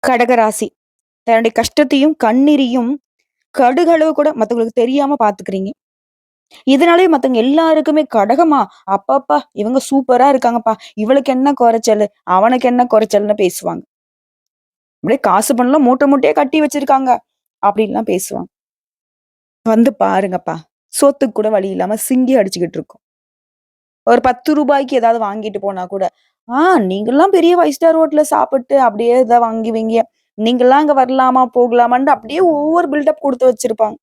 கடகராசி. தன்னுடைய கஷ்டத்தையும், கண்ணீரையும் கடுகளவு கூட மத்தவங்களுக்கு தெரியாம பாத்துக்கிறீங்க. இதனாலயே மத்தவங்க எல்லாருக்குமே கடகமா, அப்பப்பா! இவங்க சூப்பரா இருக்காங்கப்பா. இவளுக்கு என்ன கொறைச்சலு? அவனுக்கு என்ன கொறைச்சல்ன்னு பேசுவாங்க. அப்படியே காசு பணம்லாம் மூட்டை மூட்டையா கட்டி வச்சிருக்காங்க. அப்படின்லாம் பேசுவாங்க. வந்து பாருங்கப்பா. சோத்துக்கு கூட வழி இல்லாம சிங்கி அடிச்சுக்கிட்டு இருக்கும். ஒரு ரூ. 10க்கு ஏதாவது வாங்கிட்டு போனா கூட, "ஆ நீங்கலாம் பெரிய 5 ஸ்டார் ஹோட்டல்ல சாப்பிட்டு அப்படியே இத வாங்குவீங்க. நீங்கலாம் அங்க வரலாமா? போகலாமான்ட்டு" அப்படியே ஓவர் பில்டப் குடுத்து வச்சிருப்பாங்க.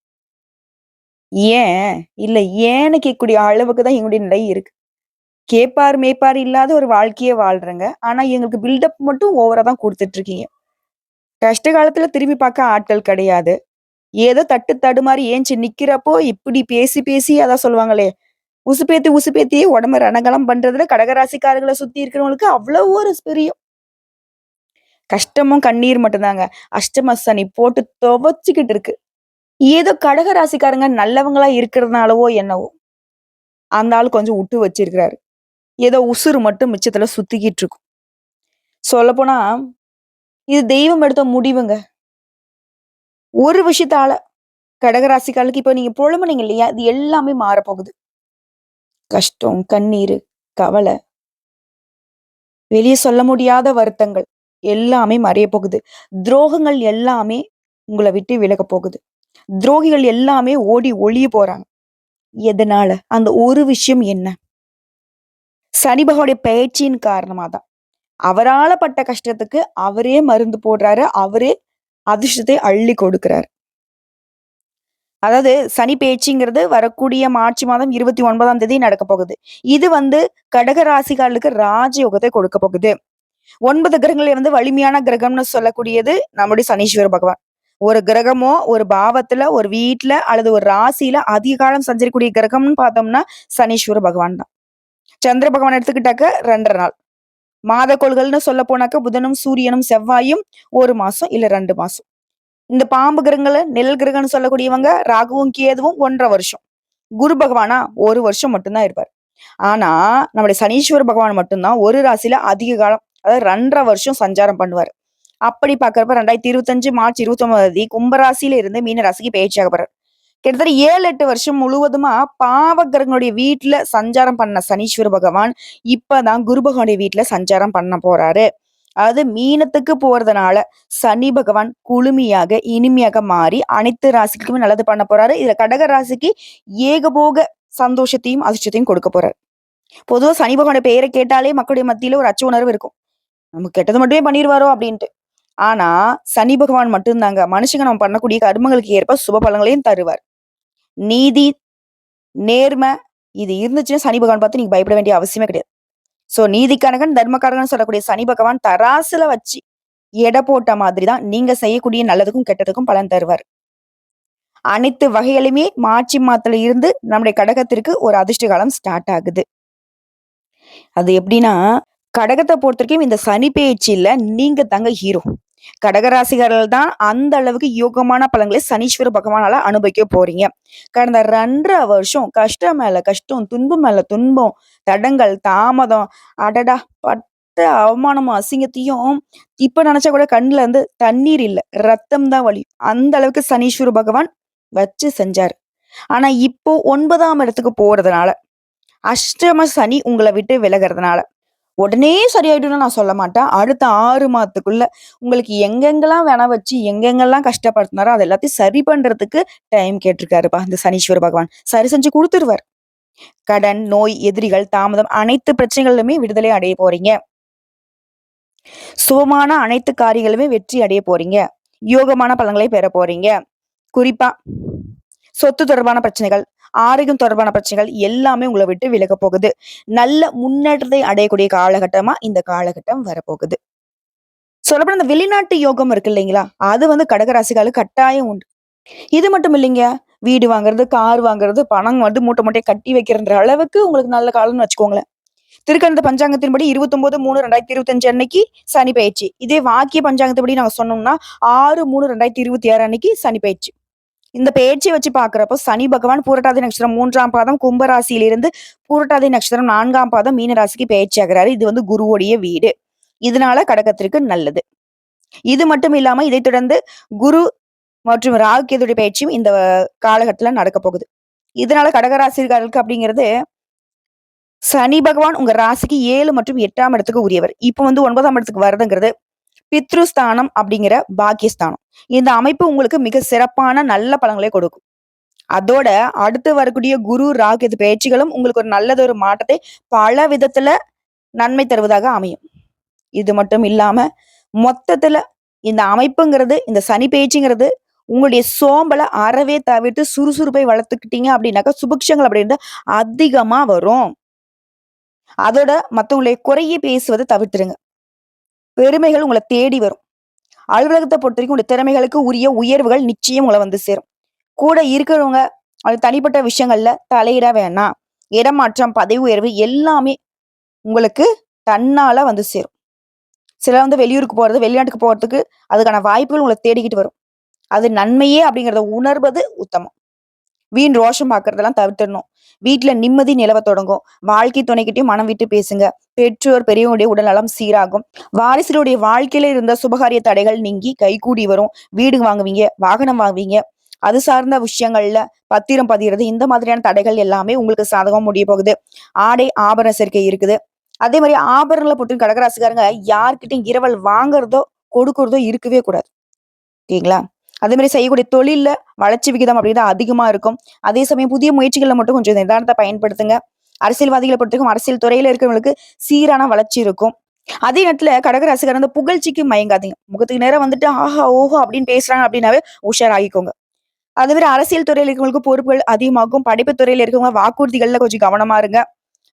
ஏன்? இல்ல ஏன்னு கேட்கக்கூடிய அளவுக்கு தான் எங்களுடைய நிலை இருக்கு. கேட்பார், மேய்ப்பார் இல்லாத ஒரு வாழ்க்கைய வாழ்றேங்க. ஆனா எங்களுக்கு பில்டப் மட்டும் ஓவரா தான் குடுத்துட்டு இருக்கீங்க. கஷ்ட காலத்துல திரும்பி பார்க்க ஆட்கள் கிடையாது. ஏதோ தட்டு தடுமாறி ஏஞ்சு நிக்கிறப்போ இப்படி பேசி பேசி அதான் சொல்லுவாங்களே, உசுப்பேத்தி உசுப்பேத்தி உடம்ப ரணகலம் பண்றதுல கடகராசிக்காரர்கள சுத்தி இருக்கிறவங்களுக்கு அவ்வளவு ஒரு பிரியம். கஷ்டமும் கண்ணீர் மட்டும் தாங்க. அஷ்டம சனி போட்டு துவச்சுக்கிட்டு இருக்கு. ஏதோ கடக ராசிக்காரங்க நல்லவங்களா இருக்கிறதுனாலவோ என்னவோ, அந்த ஆள் கொஞ்சம் விட்டு வச்சிருக்கிறாரு. ஏதோ உசுரு மட்டும் மிச்சத்துல சுத்திக்கிட்டு இருக்கும். சொல்லப்போனா, இது தெய்வம் எடுத்த முடிவுங்க. ஒரு விஷயத்தால கடகராசிக்காரர்களுக்கு இப்ப நீங்க புலம்புனீங்க இல்லையா? இது எல்லாமே மாறப்போகுது. கஷ்டம், கண்ணீரு, கவல, வெளிய சொல்ல முடியாத வருத்தங்கள் எல்லாமே மறையப் போகுது. துரோகங்கள் எல்லாமே உங்கள விட்டு விலகப் போகுது. துரோகிகள் எல்லாமே ஓடி ஒளிய போறாங்க. எதனால? அந்த ஒரு விஷயம் என்ன? சனி பகவானுடைய பெயர்ச்சியின் காரணமா தான். அவரால பட்ட கஷ்டத்துக்கு அவரே மருந்து போடுறாரு. அவரே அதிர்ஷ்டத்தை அள்ளி கொடுக்கிறாரு. அதாவது சனி பெயர்ச்சிங்கிறது வரக்கூடிய மார்ச் மாதம் 29ஆம் தேதி நடக்கப் போகுது. இது கடக ராசிக்காரர்களுக்கு ராஜயோகத்தை கொடுக்கப் போகுது. 9 கிரகங்கள்ல வலிமையான கிரகம்னு சொல்லக்கூடியது நம்முடைய சனீஸ்வர பகவான். ஒரு கிரகமோ, ஒரு பாவத்துல, ஒரு வீட்ல அல்லது ஒரு ராசியில அதிக காலம் சஞ்சரிக்கக்கூடிய கிரகம்னு பார்த்தோம்னா, சனீஸ்வர பகவான் தான். சந்திர பகவான் எடுத்துக்கிட்டாக்க 2 1/2 நாள். மாதக்கோள்கள்னு சொல்லப் போனாக்க புதனும், சூரியனும், செவ்வாயும் 1 மாசம் இல்ல 2 மாசம். இந்த பாம்பு கிரகங்கள நிழல் கிரகம்னு சொல்லக்கூடியவங்க ராகுவும், கேதுவும் 1 1/2 வருஷம். குரு பகவானா 1 வருஷம் மட்டும் தான் இருப்பாரு. ஆனா, நம்முடைய சனீஸ்வர பகவான் மட்டும் தான் ஒரு ராசியில அதிக காலம், அதாவது 2 1/2 வருஷம் சஞ்சாரம் பண்ணுவாரு. அப்படி பார்க்கிறப்ப 2025 மார்ச் 29 கும்ப ராசியில இருந்து மீன ராசிக்கு பெயர்ச்சியாக போறாரு. கிட்டத்தட்ட 7, 8 வருஷம் முழுவதுமா பாவ கிரகங்களுடைய வீட்ல சஞ்சாரம் பண்ண சனீஸ்வர பகவான், இப்பதான் குரு பகவானுடைய வீட்ல சஞ்சாரம் பண்ண போறாரு. அதாவது மீனத்துக்கு போறதுனால சனி பகவான் குளுமையாக, இனிமையாக மாறி அனைத்து ராசிக்குமே நல்லது பண்ண போறாரு. இதுல கடக ராசிக்கு ஏகபோக சந்தோஷத்தையும், அதிர்ஷ்டத்தையும் கொடுக்க போறாரு. பொதுவா சனி பகவானுடைய பெயரை கேட்டாலே மக்களுடைய மத்தியில ஒரு அச்ச உணர்வு இருக்கும். நமக்கு கெட்டது மட்டுமே பண்ணிருவாரோ அப்படின்ட்டு. ஆனா, சனி பகவான் மட்டும் தாங்க மனுஷங்க நம்ம பண்ணக்கூடிய கர்மங்களுக்கு ஏற்ப சுப பலன்களையும் தருவார். நீதி, நேர்ம இது இருந்துச்சுன்னா சனி பகவான் பார்த்து நீங்க பயப்பட வேண்டிய அவசியமே கிடையாது. சோ நீதிக்காரகன், தர்மகாரகன் சொல்லக்கூடிய சனி பகவான் தராசுல வச்சு எடை போட்ட மாதிரி தான் நீங்க செய்யக்கூடிய நல்லதுக்கும், கெட்டதுக்கும் பலன் தருவார். அனைத்து வகையிலுமே மார்ச் மாதத்துல இருந்து நம்முடைய கடகத்திற்கு ஒரு அதிர்ஷ்ட காலம் ஸ்டார்ட் ஆகுது. அது எப்படின்னா, கடகத்த பொறுத்தவரைக்கும் இந்த சனி பெயர்ச்சியில நீங்க தாங்க ஹீரோ. கடகராசிகாரர்கள் தான் அந்த அளவுக்கு யோகமான பலன்களை சனீஸ்வர பகவானால அனுபவிக்க போறீங்க. கடந்த 2 1/2 வருஷம் கஷ்டம் மேல கஷ்டம், துன்பம் மேல துன்பம், தடங்கல், தாமதம், அடடா! பட்ட அவமானமும், அசிங்கத்தையும் இப்ப நினைச்சா கூட கண்ணுல தண்ணீர் இல்ல. ரத்தம் தான் வழியும். அந்த அளவுக்கு சனீஸ்வர பகவான் வச்சு செஞ்சாரு. ஆனா இப்போ 9ஆம் இடத்துக்கு போறதுனால, அஷ்டம சனி உங்கள விட்டு விலகுறதுனால உடனே சரியாயிடும்னு நான் சொல்ல மாட்டேன். அடுத்த 6 மாதத்துக்குள்ள உங்களுக்கு எங்கெங்கெல்லாம் வச்சு, எங்கெங்கெல்லாம் கஷ்டப்படுத்துனாரோ, அது எல்லாத்தையும் சரி பண்றதுக்கு டைம் கேட்டிருக்காருப்பா, இந்த சனீஸ்வர பகவான். சரி செஞ்சு குடுத்துருவாரு. கடன், நோய், எதிரிகள், தாமதம் அனைத்து பிரச்சனைகளிலுமே விடுதலை அடைய போறீங்க. சுபமான அனைத்து காரியங்களுமே வெற்றி அடைய போறீங்க. யோகமான பலன்களை பெற போறீங்க. குறிப்பா சொத்து தொடர்பான பிரச்சனைகள், ஆரோக்கியம் தொடர்பான பிரச்சனைகள் எல்லாமே உங்கள விட்டு விலகப் போகுது. நல்ல முன்னேற்றத்தை அடையக்கூடிய காலகட்டமா இந்த காலகட்டம் வரப்போகுது. சொல்லப்போனா இந்த வெளிநாட்டு யோகம் இருக்கு இல்லைங்களா? அது கடகராசிகளுக்கு கட்டாயம் உண்டு. இது மட்டும் இல்லைங்க. வீடு வாங்குறது, கார் வாங்குறது, பணம் மூட்டை மூட்டையா கட்டி வைக்கிறன்ற அளவுக்கு உங்களுக்கு நல்ல காலம்னு வச்சுக்கோங்களேன். திருக்கணித பஞ்சாங்கத்தின்படி 29/3/2025 அன்னைக்கு சனி பெயர்ச்சி. இதே வாக்கிய பஞ்சாங்கத்தின்படி நாங்க சொன்னோம்னா 6/3/2026 அன்னைக்கு சனி பெயர்ச்சி. இந்த பெயர்ச்சிய வச்சு பார்க்கிறப்போ சனி பகவான் பூரட்டாதி நட்சத்திரம் 3ஆம் பாதம் கும்ப ராசியிலிருந்து பூரட்டாதி நட்சத்திரம் 4ஆம் பாதம் மீன ராசிக்கு பெயர்ச்சி ஆகுறாரு. இது குருவுடைய வீடு. இதனால கடகத்திற்கு நல்லது. இது மட்டும் இல்லாம இதைத் தொடர்ந்து குரு மற்றும் ராகு கேதுடைய பயிற்சியும் இந்த காலகட்டத்துல நடக்க போகுது. இதனால கடகராசிக்காரர்களுக்கு அப்படிங்கிறது சனி பகவான் உங்க ராசிக்கு 7 மற்றும் 8ஆம் இடத்துக்கு உரியவர். இப்ப வந்து 9ஆம் இடத்துக்கு வருதுங்கிறது பித்ருஸ்தானம் அப்படிங்கிற பாக்கியஸ்தானம். இந்த அமைப்பு உங்களுக்கு மிக சிறப்பான நல்ல பலன்களை கொடுக்கும். அதோட அடுத்து வரக்கூடிய குரு, ராகு, கேது பயிற்சிகளும் உங்களுக்கு ஒரு நல்லதொரு மாற்றத்தை பல விதத்துல நன்மை தருவதாக அமையும். இது மட்டும் இல்லாம மொத்தத்துல இந்த அமைப்புங்கிறது, இந்த சனி பயிற்சிங்கிறது உங்களுடைய சோம்பலை அறவே தவிர்த்து சுறுசுறுப்பை வளர்த்துக்கிட்டீங்க அப்படின்னாக்கா சுபிக்ஷங்கள் அப்படின்றது அதிகமா வரும். அதோட மத்தவங்களுடைய குறையை பேசுவதை தவிர்த்துருங்க. பெருமைகள் உங்களை தேடி வரும். அலுவலகத்தை பொறுத்தவரைக்கும் உங்களுடைய திறமைகளுக்கு உரிய உயர்வுகள் நிச்சயம் உங்களை வந்து சேரும். கூட இருக்கிறவங்க அது தனிப்பட்ட விஷயங்கள்ல தலையிட வேணாம். இடமாற்றம், பதவி உயர்வு எல்லாமே உங்களுக்கு தன்னால வந்து சேரும். சிலர் வந்து வெளியூருக்கு போறது, வெளிநாட்டுக்கு போறதுக்கு அதுக்கான வாய்ப்புகள் உங்களை தேடிக்கிட்டு வரும். அது நன்மையே அப்படிங்கிறத உணர்வது உத்தமம். வீண் ரோஷம் பார்க்கறதெல்லாம் தவிர்த்திடணும். வீட்டுல நிம்மதி நிலவ தொடங்கும். வாழ்க்கை துணைக்கிட்டையும் மனம் விட்டு பேசுங்க. பெற்றோர் பெரியவங்களுடைய உடல்நலம் சீராகும். வாரிசுகளுடைய வாழ்க்கையில இருந்த சுபகாரிய தடைகள் நீங்கி கைகூடி வரும். வீடு வாங்குவீங்க, வாகனம் வாங்குவீங்க. அது சார்ந்த விஷயங்கள்ல பத்திரம் பதிகிறது, இந்த மாதிரியான தடைகள் எல்லாமே உங்களுக்கு சாதகமா முடிய போகுது. ஆடை ஆபரண சேர்க்கை இருக்குது. அதே மாதிரி ஆபரணங்களை பொறுத்து கடகராசிக்காரங்க யார்கிட்டையும் இரவல் வாங்குறதோ கொடுக்கறதோ இருக்கவே கூடாது. ஓகேங்களா? அதே மாதிரி செய்யக்கூடிய தொழில்ல வளர்ச்சி விகிதம் அப்படிங்கிறது அதிகமா இருக்கும். அதே சமயம் புதிய முயற்சிகள்ல மட்டும் கொஞ்சம் நிதானத்தை பயன்படுத்துங்க. அரசியல்வாதிகளை பொறுத்தவரைக்கும் அரசியல் துறையில இருக்கிறவங்களுக்கு சீரான வளர்ச்சி இருக்கும். அதே நேரத்துல கடகராசிக்காரங்க அந்த புகழ்ச்சிக்கு மயங்காதீங்க. முகத்துக்கு நேரம் வந்துட்டு ஆஹா ஓஹோ அப்படின்னு பேசுறாங்க அப்படின்னாவே உஷாராகிக்கோங்க. அதே மாதிரி அரசியல் துறையில இருக்கிறவங்களுக்கு பொறுப்புகள் அதிகமாகும். படிப்பு துறையில இருக்கவங்க வாக்குறுதிகள்ல கொஞ்சம் கவனமா இருங்க.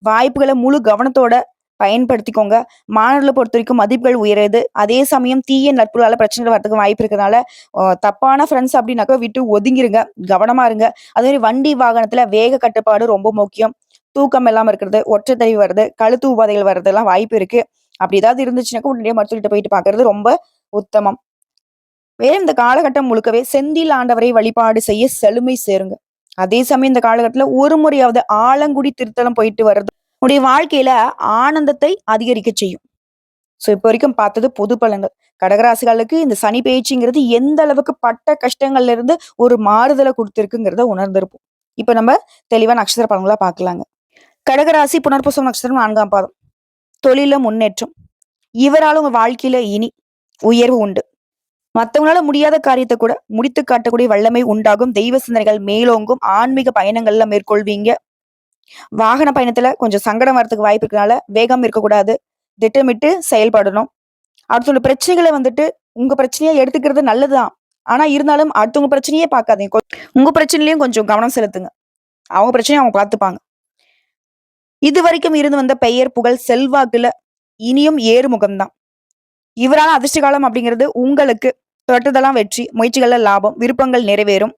வாய்ப்புகளை முழு கவனத்தோட பயன்படுத்திக்கோங்க. மாணவர்களை பொறுத்த வரைக்கும் மதிப்புகள் உயருது. அதே சமயம் தீய நட்புகளால பிரச்சனைகள் வரதுக்கு வாய்ப்பு இருக்கிறதுனால தப்பான ஃப்ரெண்ட்ஸ் அப்படின்னாக்கா விட்டு ஒதுங்கிருங்க. கவனமா இருங்க. அதே மாதிரி வண்டி வாகனத்துல வேக கட்டுப்பாடு ரொம்ப முக்கியம். தூக்கம் இல்லாம இருக்கிறது, ஒற்றைத்தறிவு வருது, கழுத்து உபாதைகள் வர்றதெல்லாம் வாய்ப்பு இருக்கு. அப்படி ஏதாவது இருந்துச்சுனாக்கா உடனடியே மருத்துவர்கிட்ட போயிட்டு பாக்குறது ரொம்ப உத்தமம். வேற இந்த காலகட்டம் முழுக்கவே செந்தில் ஆண்டவரை வழிபாடு செய்ய செழுமை சேருங்க. அதே சமயம் இந்த காலகட்டத்துல ஒரு முறையாவது ஆலங்குடி திருத்தலம் போயிட்டு வர்றது உடைய வாழ்க்கையில ஆனந்தத்தை அதிகரிக்க செய்யும். சோ இப்ப வரைக்கும் பார்த்தது பொது பலன்கள். கடகராசிகளுக்கு இந்த சனி பயிற்சிங்கிறது எந்த அளவுக்கு பட்ட கஷ்டங்கள்ல இருந்து ஒரு மாறுதலை கொடுத்திருக்குங்கிறத உணர்ந்திருப்போம். இப்ப நம்ம தெளிவா நட்சத்திர பலன்களா பார்க்கலாங்க. கடகராசி புனர்பூசம் நட்சத்திரம் 4ஆம் பாதம். தொழில முன்னேற்றம். இவரால் உங்க வாழ்க்கையில இனி உயர்வு உண்டு. மத்தவங்களால முடியாத காரியத்தை கூட முடித்து காட்டக்கூடிய வல்லமை உண்டாகும். தெய்வ சிந்தனைகள் மேலோங்கும். ஆன்மீக பயணங்கள்ல மேற்கொள்வீங்க. வாகன பயணத்துல கொஞ்சம் சங்கடம் வரதுக்கு வாய்ப்பு இருக்கனால வேகம் இருக்கக்கூடாது. திட்டமிட்டு செயல்படணும். அடுத்தவங்க பிரச்சனைகளை வந்துட்டு உங்க பிரச்சனையா எடுத்துக்கிறது நல்லதுதான். ஆனா இருந்தாலும் அடுத்தவங்க பிரச்சனையே பார்க்காதீங்க. உங்க பிரச்சனையிலயும் கொஞ்சம் கவனம் செலுத்துங்க. அவங்க பிரச்சனையை அவங்க பார்த்துப்பாங்க. இது வரைக்கும் இருந்து வந்த பெயர் புகழ் செல்வாக்குல இனியும் ஏறுமுகம்தான். இவரான அதிர்ஷ்ட காலம் அப்படிங்கிறது உங்களுக்கு தொட்டதெல்லாம் வெற்றி, முயற்சிகள்ல லாபம், விருப்பங்கள் நிறைவேறும்.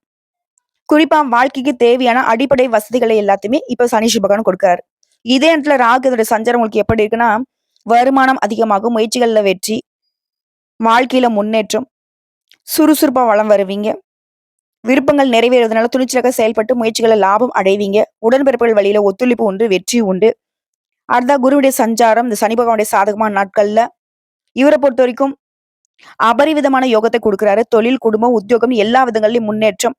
குறிப்பா வாழ்க்கைக்கு தேவையான அடிப்படை வசதிகளை எல்லாத்தையுமே இப்ப சனி சுபகன் கொடுக்கிறாரு. இதே இடத்துல ராகு இதோட சஞ்சாரம் உங்களுக்கு எப்படி இருக்குன்னா, வருமானம் அதிகமாகும், முயற்சிகள்ல வெற்றி, வாழ்க்கையில முன்னேற்றம், சுறுசுறுப்பா வளம் வருவீங்க. விருப்பங்கள் நிறைவேறுவதனால துணிச்சலாக செயல்பட்டு முயற்சிகளை லாபம் அடைவீங்க. உடன்பிறப்புகள் வழியில ஒத்துழைப்பு உண்டு, வெற்றி உண்டு. அடுத்தா குருவுடைய சஞ்சாரம் இந்த சனி பகவானுடைய சாதகமான நாட்கள்ல இவரை பொறுத்த வரைக்கும் அபரிவிதமான யோகத்தை கொடுக்கிறாரு. தொழில், குடும்பம், உத்தியோகம் எல்லா விதங்களிலும் முன்னேற்றம்.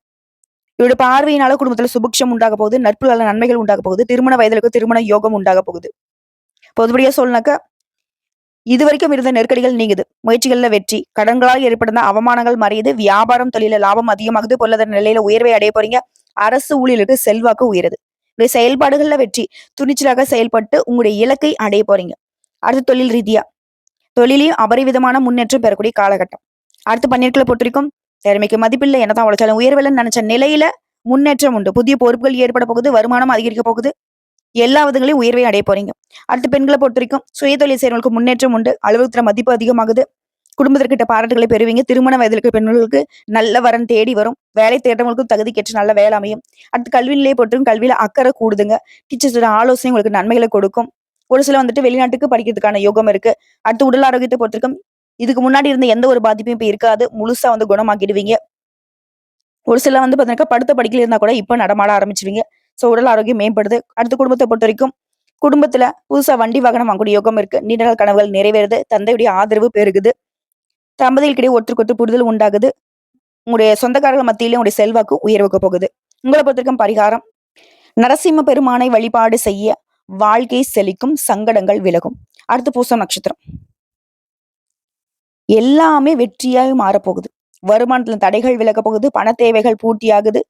இவருடைய பார்வையினால குடும்பத்துல சுபிக்ஷம் உண்டாக போகுது. நட்புகளால நன்மைகள் உண்டாக போகுது. திருமண வயதிலுக்கு திருமண யோகம் உண்டாக போகுது. பொதுப்படியா சொல்லனாக்கா இது வரைக்கும் இருந்த நெருக்கடிகள் நீங்குது. முயற்சிகள்ல வெற்றி, கடன்களால் ஏற்படுத்த அவமானங்கள் மறையுது. வியாபாரம் தொழில லாபம் அதிகமாகுது. பொருளாதார நிலையில உயர்வை அடைய போறீங்க. அரசு ஊழியர்களுக்கு செல்வாக்கு உயருது. உங்களுடைய செயல்பாடுகள்ல வெற்றி, துணிச்சலாக செயல்பட்டு உங்களுடைய இலக்கை அடைய போறீங்க. அடுத்து தொழில் ரீதியா தொழிலையும் அபரிவிதமான முன்னேற்றம் பெறக்கூடிய காலகட்டம். அடுத்து பன்னிருக்களை பொறுத்த வரைக்கும் திறமைக்கு மதிப்பில்லை, என்னதான் உழைச்சாலும் உயர்வில்லைன்னு நினைச்ச நிலையில முன்னேற்றம் உண்டு. புதிய பொறுப்புகள் ஏற்பட போகுது. வருமானம் அதிகரிக்க போகுது. எல்லா விதங்களையும் உயர்வை அடைய போறீங்க. அடுத்து பெண்களை பொறுத்த வரைக்கும் சுயதொழில் செய்யறவங்களுக்கு முன்னேற்றம் உண்டு. அலுவலகத்துல மதிப்பு அதிகமாகுது. குடும்பத்திற்கிட்ட பாராட்டுகளை பெறுவீங்க. திருமண வயதிலுக்கு பெண்களுக்கு நல்ல வரன் தேடி வரும். வேலை தேடுறவங்களுக்கும் தகுதிக்கேற்ற நல்ல வேலை அமையும். அடுத்து கல்வி நிலையை பொறுத்தவரைக்கும் கல்வியில அக்கறை கூடுதுங்க. டீச்சர்ஸோட ஆலோசனை உங்களுக்கு நன்மைகளை கொடுக்கும். ஒரு சில வந்துட்டு வெளிநாட்டுக்கு படிக்கிறதுக்கான யோகம் இருக்கு. அடுத்து உடல் ஆரோக்கியத்தை பொறுத்திருக்கும். இதுக்கு முன்னாடி இருந்த எந்த ஒரு பாதிப்பும் இப்ப இருக்காது. முழுசா வந்து குணமாக்கிடுவீங்க. ஒரு சில வந்து பாத்தீங்கன்னா படுத்த படிக்கல இருந்தா கூட இப்ப நடமாட ஆரம்பிச்சிருவீங்க. சோ உடல் ஆரோக்கியம் மேம்படுது. அடுத்து குடும்பத்தை பொறுத்த வரைக்கும் குடும்பத்துல புதுசா வண்டி வாகனம் வாங்கக்கூடிய யோகம் இருக்கு. நீண்ட நாள் கனவுகள் நிறைவேறுது. தந்தையுடைய ஆதரவு பெருகுது. தம்பதிகளுக்கிடையே ஒருத்தருக்கு ஒருத்தர் புரிதல் உண்டாகுது. உங்களுடைய சொந்தக்காரர்கள் மத்தியிலும் உங்களுடைய செல்வாக்கு உயர்வுக்கு போகுது. உங்களை பொறுத்தவரைக்கும் பரிகாரம் நரசிம்ம பெருமானை வழிபாடு செய்ய வாழ்க்கை செழிக்கும், சங்கடங்கள் விலகும். அடுத்து பூசம் நட்சத்திரம். எல்லாமே வெற்றியாக மாறப்போகுது. வருமானத்துல தடைகள் விலக போகுது. பண தேவைகள் பூர்த்தியாகுது.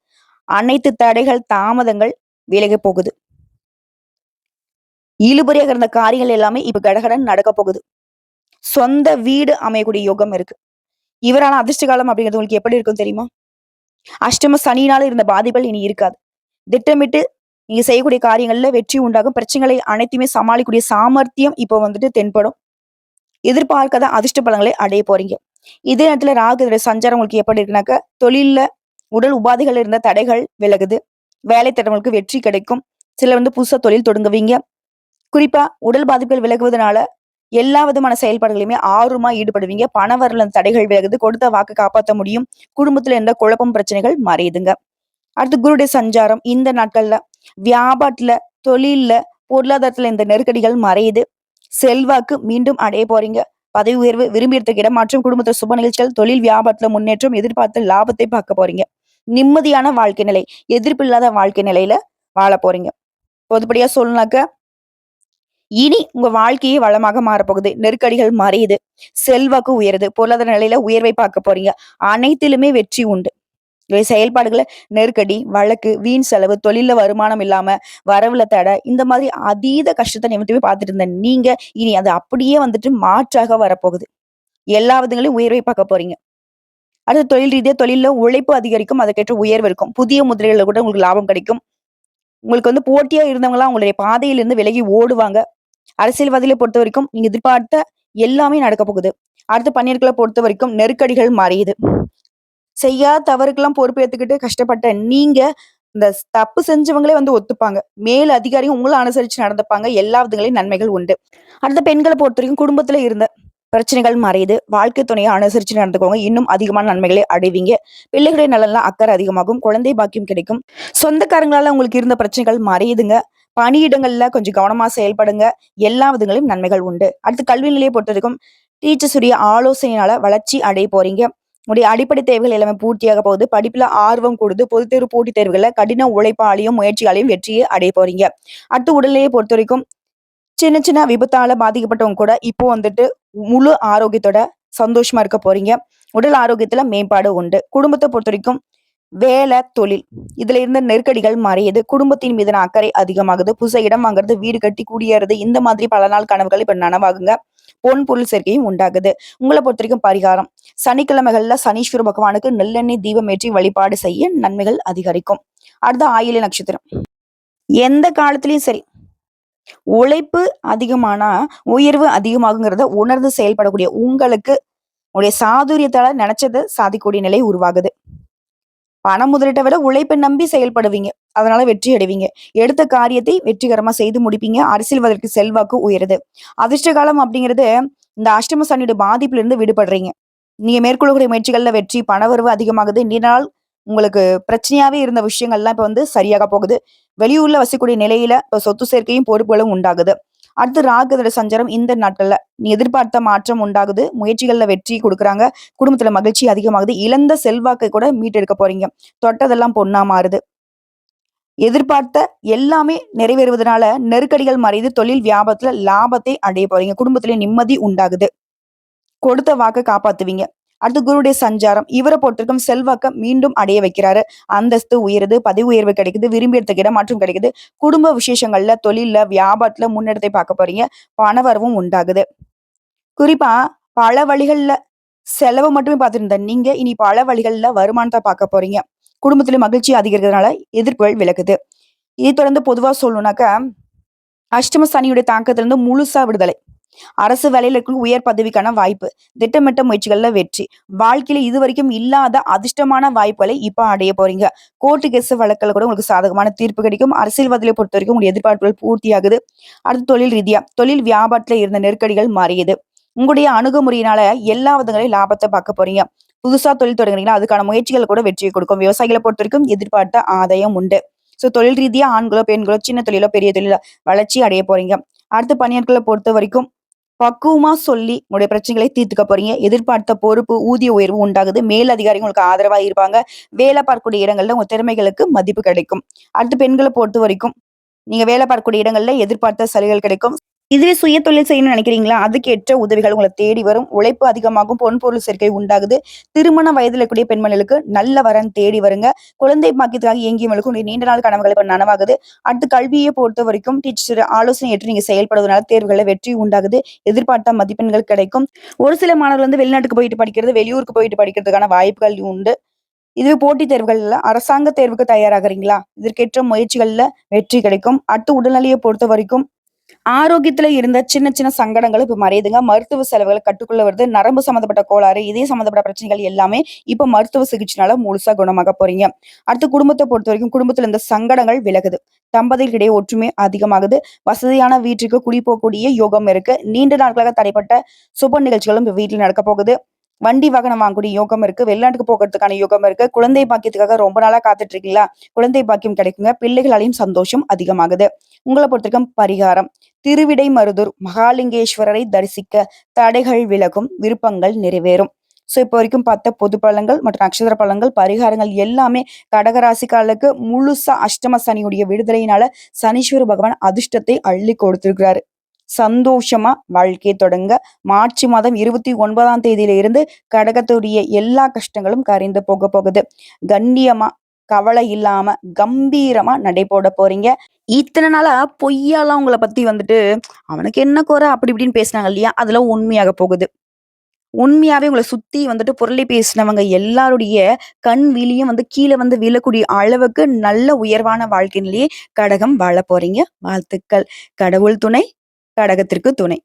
அனைத்து தடைகள் தாமதங்கள் விலக போகுது. இழுபறியாக இருந்த காரியங்கள் எல்லாமே இப்ப கடகடன் நடக்க போகுது. சொந்த வீடு அமையக்கூடிய யோகம் இருக்கு. இவரான அதிர்ஷ்ட காலம் அப்படிங்கிறது உங்களுக்கு எப்படி இருக்கும் தெரியுமா? அஷ்டம சனியினால இருந்த பாதிப்புகள் இனி இருக்காது. திட்டமிட்டு நீங்க செய்யக்கூடிய காரியங்கள்ல வெற்றி உண்டாகும். பிரச்சனைகளை அனைத்துமே சமாளிக்கக்கூடிய சாமர்த்தியம் இப்போ வந்துட்டு தென்படும். எதிர்பார்க்காத அதிர்ஷ்ட பலன்களை அடைய போறீங்க. இதே நேரத்துல ராகு சஞ்சாரம் உங்களுக்கு எப்படி இருக்குனாக்க, தொழில்ல உடல் உபாதைகள் இருந்த தடைகள் விலகுது. வேலை திட்டங்களுக்கு வெற்றி கிடைக்கும். சிலர் புதுசா தொழில் தொடங்குவீங்க. குறிப்பா உடல் பாதிப்புகள் விலகுவதனால எல்லா விதமான செயல்பாடுகளையுமே ஆர்வமா ஈடுபடுவீங்க. பண வரல தடைகள் விலகுது. கொடுத்த வாக்கு காப்பாற்ற முடியும். குடும்பத்துல இருந்த குழப்பம் பிரச்சனைகள் மறையுதுங்க. அடுத்து குருடைய சஞ்சாரம் இந்த நாட்கள்ல வியாபாரத்துல, தொழில்ல, பொருளாதாரத்துல இந்த நெருக்கடிகள் மறையுது. செல்வாக்கு மீண்டும் அடைய போறீங்க. பதவி உயர்வு, விரும்பியதுக்கு இடமாற்றம், குடும்பத்துல சுப நிகழ்ச்சிகள், தொழில் வியாபாரத்துல முன்னேற்றம், எதிர்பார்த்த லாபத்தை பார்க்க போறீங்க. நிம்மதியான வாழ்க்கை நிலை, எதிர்ப்பு இல்லாத வாழ்க்கை நிலையில வாழ போறீங்க. பொதுப்படியா சொல்லனாக்க இனி உங்க வாழ்க்கையே வளமாக மாறப்போகுது. நெருக்கடிகள் மறையுது. செல்வாக்கு உயருது. பொருளாதார நிலையில உயர்வை பார்க்க போறீங்க. அனைத்திலுமே வெற்றி உண்டு. செயல்பாடுகளை நெருக்கடி, வழக்கு, வீண் செலவு, தொழில வருமானம் இல்லாம, வரவுல தடை, இந்த மாதிரி அதீத கஷ்டத்தை நிமித்தமே பார்த்துட்டு இருந்த நீங்க இனி அது அப்படியே மாற்றாக வரப்போகுது. எல்லா விதங்களையும் உயர்வை பார்க்க போறீங்க. அடுத்து தொழில் ரீதியா தொழில உழைப்பு அதிகரிக்கும். அதுக்கேற்ற உயர்வு இருக்கும். புதிய முதலீடுல கூட உங்களுக்கு லாபம் கிடைக்கும். உங்களுக்கு போட்டியா இருந்தவங்க எல்லாம் உங்களுடைய பாதையிலிருந்து விலகி ஓடுவாங்க. அரசியல்வாதிகளை பொறுத்த வரைக்கும் நீங்க எதிர்பார்த்த எல்லாமே நடக்க போகுது. அடுத்து பணியாளர்களை பொறுத்த வரைக்கும் நெருக்கடிகள் மறையுது. செய்யாத தவறுக்கெல்லாம் பொறுப்பு ஏத்துக்கிட்டு கஷ்டப்பட்ட நீங்க இந்த தப்பு செஞ்சவங்களே ஒத்துப்பாங்க. மேல் அதிகாரியும் உங்களை அனுசரிச்சு நடந்துப்பாங்க. எல்லா விதங்களையும் நன்மைகள் உண்டு. அடுத்த பெண்களை பொறுத்த வரைக்கும் குடும்பத்துல இருந்த பிரச்சனைகள் மறையுது. வாழ்க்கை துணையை அனுசரிச்சு நடந்துக்கோங்க. இன்னும் அதிகமான நன்மைகளை அடைவீங்க. பிள்ளைகளுடைய நலன்லாம் அக்கறை அதிகமாகும். குழந்தை பாக்கியம் கிடைக்கும். சொந்தக்காரங்களால உங்களுக்கு இருந்த பிரச்சனைகள் மறையுதுங்க. பணியிடங்கள்ல கொஞ்சம் கவனமா செயல்படுங்க. எல்லா விதங்களையும் நன்மைகள் உண்டு. அடுத்து கல்வி நிலையை பொறுத்த வரைக்கும் டீச்சர்ஸுடைய ஆலோசனையால வளர்ச்சி அடைய போறீங்க. உடைய அடிப்படை தேவைகள் எல்லாமே பூர்த்தியாக போகுது. படிப்புல ஆர்வம் கொடுத்து பொதுத் தேர்வு போட்டித் தேர்வுகள்ல கடின உழைப்பாலையும் முயற்சிகளையும் வெற்றியை அடைய போறீங்க. அடுத்து உடல்நிலையை பொறுத்த வரைக்கும் சின்ன சின்ன விபத்தால பாதிக்கப்பட்டவங்க கூட இப்போ முழு ஆரோக்கியத்தோட சந்தோஷமா இருக்க போறீங்க. உடல் ஆரோக்கியத்துல மேம்பாடு உண்டு. குடும்பத்தை பொறுத்த வரைக்கும் வேலை, தொழில் இதுல இருந்த நெருக்கடிகள் மறையுது. குடும்பத்தின் மீதான அக்கறை அதிகமாகுது. புதுசா இடம் வாங்குறது, வீடு கட்டி குடியேறது, இந்த மாதிரி பல நாள் கனவுகள் இப்ப நனவாகுங்க. பொன் பொருள் சேர்க்கையும் உண்டாகுது. உங்களை பொறுத்த வரைக்கும் பரிகாரம் சனிக்கிழமைகள்ல சனீஸ்வர பகவானுக்கு நெல்லெண்ணெய் தீபம் ஏற்றி வழிபாடு செய்ய நன்மைகள் அதிகரிக்கும். அடுத்த ஆயில்ய நட்சத்திரம். எந்த காலத்திலயும் சரி, உழைப்பு அதிகமானா உயர்வு அதிகமாகுங்கிறத உணர்ந்து செயல்படக்கூடிய உங்களுக்கு உடைய சாதுரியத்தால நினைச்சதை சாதிக்கூடிய நிலை உருவாகுது. பண முதலீட்டை விட உழைப்பை நம்பி செயல்படுவீங்க. அதனால வெற்றி அடைவீங்க. எடுத்த காரியத்தை வெற்றிகரமா செய்து முடிப்பீங்க. அரசியல்வாதிக்கு செல்வாக்கு உயருது. அதிர்ஷ்ட காலம் அப்படிங்கிறது இந்த அஷ்டம சனியோட பாதிப்புல இருந்து விடுபடுறீங்க. நீங்க மேற்கொள்ளக்கூடிய முயற்சிகள்ல வெற்றி, பணவரவு அதிகமாகுது. நீண்ட நாள் உங்களுக்கு பிரச்சனையாவே இருந்த விஷயங்கள்லாம் இப்ப சரியாக போகுது. வெளியூர்ல வசிக்கூடிய நிலையில இப்ப சொத்து சேர்க்கையும் பொறுப்புகளும் உண்டாகுது. அடுத்து ராகுதோட சஞ்சாரம் இந்த நாட்கள்ல நீ எதிர்பார்த்த மாற்றம் உண்டாகுது. முயற்சிகள்ல வெற்றி கொடுக்குறாங்க. குடும்பத்துல மகிழ்ச்சி அதிகமாகுது. இழந்த செல்வாக்கை கூட மீட்டெடுக்க போறீங்க. தொட்டதெல்லாம் பொண்ணா மாறுது. எதிர்பார்த்த எல்லாமே நிறைவேறுவதனால நெருக்கடிகள் மறைந்து தொழில் வியாபாரத்துல லாபத்தை அடைய போறீங்க. குடும்பத்திலே நிம்மதி உண்டாகுது. கொடுத்த வாக்கை காப்பாத்துவீங்க. அடுத்து குருடைய சஞ்சாரம் இவரை பொறுத்திருக்கும் செல்வாக்க மீண்டும் அடைய வைக்கிறாரு. அந்தஸ்து உயருது. பதவி உயர்வு கிடைக்குது. விரும்பியதுக்கு இடமாற்றம் கிடைக்குது. குடும்ப விசேஷங்கள்ல, தொழில்ல, வியாபாரத்துல முன்னெடுத்தை பார்க்க போறீங்க. பணவரவும் உண்டாகுது. குறிப்பா பல வழிகள்ல செலவு மட்டுமே பார்த்துட்டு இருந்த நீங்க இனி பல வழிகள்ல வருமானத்தை பார்க்க போறீங்க. குடும்பத்துல மகிழ்ச்சி அதிகரிக்கிறதுனால எதிர்ப்புகள் விலகுது. இதை தொடர்ந்து பொதுவா சொல்லணும்னாக்க அஷ்டம சனியுடைய தாக்கத்திலிருந்து முழுசா விடுதலை. அரசு வேலையில இருக்கும் உயர் பதவிக்கான வாய்ப்பு. திட்டமிட்ட முயற்சிகள்ல வெற்றி. வாழ்க்கையில இதுவரைக்கும் இல்லாத அதிர்ஷ்டமான வாய்ப்புகளை இப்ப அடைய போறீங்க. கோர்ட்டு கேஸ் வழக்குல கூட உங்களுக்கு சாதகமான தீர்ப்பு கிடைக்கும். அரசியல்வாதிகளை பொறுத்த வரைக்கும் உங்களுடைய எதிர்பார்ப்புகள் பூர்த்தியாகுது. அடுத்து தொழில் ரீதியா தொழில் வியாபாரத்துல இருந்த நெருக்கடிகள் மாறியது. உங்களுடைய அணுகுமுறையினால எல்லா விதங்களையும் லாபத்தை பார்க்க போறீங்க. புதுசா தொழில் தொடங்குறீங்கன்னா அதுக்கான முயற்சிகள் கூட வெற்றியை கொடுக்கும். விவசாயிகளை பொறுத்த வரைக்கும் எதிர்பார்த்த ஆதாயம் உண்டு. சோ தொழில் ரீதியா ஆண்களோ பெண்களோ சின்ன தொழிலோ பெரிய தொழிலோ வளர்ச்சி அடைய போறீங்க. அடுத்து பணியாட்களை பொறுத்த வரைக்கும் பக்குவமா சொல்லி உங்களுடைய பிரச்சனைகளை தீர்த்துக்க போறீங்க. எதிர்பார்த்த பொறுப்பு, ஊதிய உயர்வு உண்டாகுது. மேல் அதிகாரிகள் உங்களுக்கு ஆதரவா இருப்பாங்க. வேலை பார்க்கக்கூடிய இடங்கள்ல உங்க திறமைகளுக்கு மதிப்பு கிடைக்கும். அடுத்து பெண்கள பொறுத்தவரைக்கும், நீங்க வேலை பார்க்கக்கூடிய இடங்கள்ல எதிர்பார்த்த சலுகைகள் கிடைக்கும். இதுவே சுய தொழில் செய்யணும்னு நினைக்கிறீங்களா? அதுக்கேற்ற உதவிகள் உங்கள தேடி வரும். உழைப்பு அதிகமாகும். பொன் பொருள் சேர்க்கை உண்டாகுது. திருமண வயதில இருக்கக்கூடிய பெண்மணிகளுக்கு நல்ல வரன் தேடி வருங்க. குழந்தை பாக்கியத்துக்காக ஏங்கியவங்களுக்கு உங்களுடைய நீண்ட நாள் கனவுகள் இப்ப நனவாகுது. அடுத்து கல்விய பொறுத்தவரைக்கும் டீச்சர் ஆலோசனை ஏற்று நீங்க செயல்படுவதனால தேர்வுகள்ல வெற்றி உண்டாகுது. எதிர்பார்த்த மதிப்பெண்கள் கிடைக்கும். ஒரு சில மாணவர்கள் வந்து வெளிநாட்டுக்கு போயிட்டு படிக்கிறது, வெளியூருக்கு போயிட்டு படிக்கிறதுக்கான வாய்ப்புகள் உண்டு. இதுவே போட்டித் தேர்வுகள்ல அரசாங்க தேர்வுக்கு தயாராகுறீங்களா? இதற்கேற்ற முயற்சிகள்ல வெற்றி கிடைக்கும். அடுத்து உடல்நிலைய பொறுத்தவரைக்கும் ஆரோக்கியத்துல இருந்த சின்ன சின்ன சங்கடங்கள் இப்ப மறையுதுங்க. மருத்துவ செலவுகள் கட்டுக்குள்ள வருது. நரம்பு சம்மந்தப்பட்ட கோளாறு, இதய சம்மந்தப்பட்ட பிரச்சனைகள் எல்லாமே இப்ப மருத்துவ சிகிச்சைனால முழுசா குணமாக போறீங்க. அடுத்து குடும்பத்த பொறுத்தவரைக்கும் குடும்பத்துல இந்த சங்கடங்கள் விலகுது. தம்பதிகளிடையே ஒற்றுமை அதிகமாகுது. வசதியான வீட்டுக்கு குடி போகக்கூடிய யோகம் இருக்கு. நீண்ட நாட்களாக தடைப்பட்ட சுப நிகழ்ச்சிகளும் இப்ப வீட்ல நடக்க போகுது. வண்டி வாகனம் வாங்கக்கூடிய யோகம் இருக்கு. வெளிநாட்டுக்கு போகறதுக்கான யோகம் இருக்கு. குழந்தை பாக்கியத்துக்காக ரொம்ப நாளா காத்துட்டு இருக்கீங்களா? குழந்தை பாக்கியம் கிடைக்குங்க. பிள்ளைகளாலையும் சந்தோஷம் அதிகமாகுது. உங்கள பொறுத்தவரைக்கும் பரிகாரம் திருவிடைமருதூர் மகாலிங்கேஸ்வரரை தரிசிக்க தடைகள் விலகும், விருப்பங்கள் நிறைவேறும். சோ இப்போ வரைக்கும் பார்த்த பொது பலன்கள் மற்றும் நட்சத்திர பலன்கள், பரிகாரங்கள் எல்லாமே கடகராசிக்காரர்களுக்கு முழுசா அஷ்டம சனியுடைய விடுதலையினால சனீஸ்வர பகவான் அதிர்ஷ்டத்தை அள்ளி கொடுத்திருக்கிறாரு. சந்தோஷமா வாழ்க்கையை தொடங்க மார்ச் மாதம் 29ஆம் தேதியில இருந்து கடகத்துடைய எல்லா கஷ்டங்களும் கரைந்து போக போகுது. கண்ணியமா கவலை இல்லாம கம்பீரமா நடை போட போறீங்க. இத்தனை நாளா பொய்யாலாம் உங்கள பத்தி வந்துட்டு, "அவனுக்கு என்ன குறை?" அப்படி இப்படின்னு பேசினாங்க இல்லையா? அதெல்லாம் உண்மையாக போகுது. உண்மையாவே உங்கள சுத்தி வந்துட்டு புரளி பேசினவங்க எல்லாருடைய கண் விழியும் வந்து கீழ வந்து விழக்கூடிய அளவுக்கு நல்ல உயர்வான வாழ்க்கையிலேயே கடகம் வாழப் போறீங்க. வாழ்த்துக்கள். கடவுள் துணை, கடகத்திற்கு துணை.